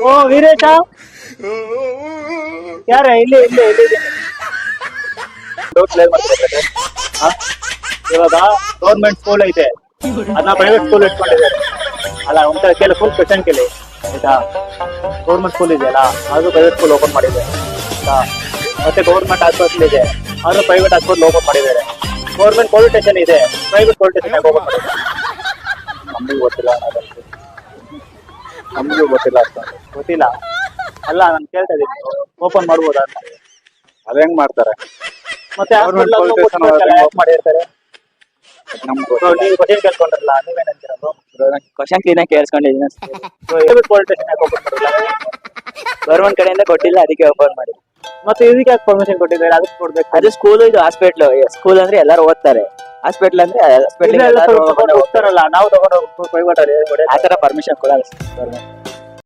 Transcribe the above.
ಓ ವೀರೇಶ, ಯಾರ ಇಲ್ಲಿ ಇಲ್ಲಿ ಇಲ್ಲಿ ಇವಾಗ ಗೌರ್ಮೆಂಟ್ ಸ್ಕೂಲ್ ಐತೆ, ಅದನ್ನ ಪ್ರೈವೇಟ್ ಸ್ಕೂಲ್ ಇಟ್ಕೊಂಡಿದ್ದಾರೆ. ಅಲ್ಲ ಒಂಥರ ಕೇಳಿ, ಫುಲ್ ಕ್ವೆಶನ್ ಕೇಳಿ ಆಯ್ತಾ. ಗೌರ್ಮೆಂಟ್ ಸ್ಕೂಲ್ ಇದೆಯಲ್ಲ, ಅದು ಪ್ರೈವೇಟ್ ಸ್ಕೂಲ್ ಓಪನ್ ಮಾಡಿದೆ ಆಯ್ತಾ. ಮತ್ತೆ ಗೌರ್ಮೆಂಟ್ ಹಾಸ್ಪಿಟಲ್ ಇದೆ, ಅದು ಪ್ರೈವೇಟ್ ಹಾಸ್ಪಿಟಲ್ ಓಪನ್ ಮಾಡಿದ್ದಾರೆ. ಗೌರ್ಮೆಂಟ್ ಪೊಲೀಸ್ ಸ್ಟೇಷನ್ ಇದೆ, ಪ್ರೈವೇಟ್ ಪೊಲೀಸ್ ಸ್ಟೇಷನ್ ಓಪನ್ ಮಾಡಿದ್ದಾರೆ. ನಮಗೂ ಗೊತ್ತಿಲ್ಲ, ನಮಗೂ ಗೊತ್ತಿಲ್ಲ ಅಷ್ಟ ಗೊತ್ತಿಲ್ಲ. ಅಲ್ಲ ನಾನು ಕೇಳ್ತಾ ಇದ್ದೀನಿ, ಓಪನ್ ಮಾಡ್ಬೋದಾ ಅಂತ. ಅದ ಹೆಂಗ್ ಮಾಡ್ತಾರೆ? ಮತ್ತೆ ಮಾಡಿರ್ತಾರೆ. ನೀವು ಕ್ವಶನ್ ಕೇಳ್ಕೊಂಡ್ರಲ್ಲ, ನೀವೇನಂತೀರದು? ಕ್ವಶನ್ ಕ್ಲೀನ್ ಆಗಿ ಕೇಳಿಸ್ಕೊಂಡಿದ್ದೀನಿ. ಪೊಲೀಸ್ ಸ್ಟೇಷನ್ ಯಾಕೆ ಓಪನ್ ಮಾಡಿಲ್ಲ? ಗೌರ್ಮೆಂಟ್ ಕಡೆಯಿಂದ ಕೊಟ್ಟಿಲ್ಲ, ಅದಕ್ಕೆ ಓಪನ್ ಮಾಡಿ. ಮತ್ತೆ ಇದಕ್ಕೆ ಯಾಕೆ ಪರ್ಮಿಷನ್ ಕೊಟ್ಟಿದ್ದಾರೆ? ಅದಕ್ಕೆ ಕೊಡ್ಬೇಕು. ಅದು ಸ್ಕೂಲ್, ಇದು ಹಾಸ್ಪಿಟ್ಲ್. ಸ್ಕೂಲ್ ಅಂದ್ರೆ ಎಲ್ಲರೂ ಓದ್ತಾರೆ, ಹಾಸ್ಪಿಟ್ಲ್ ಅಂದ್ರೆ ಹಾಸ್ಪಿಟ್ಲ್ ಹೋಗ್ತಾರಲ್ಲ, ನಾವು ತಗೊಂಡು ಪ್ರೈವೇಟ್ ಆತರ ಪರ್ಮಿಷನ್ ಕೊಡಲ್ಲ ಗೌರ್ಮೆಂಟ್.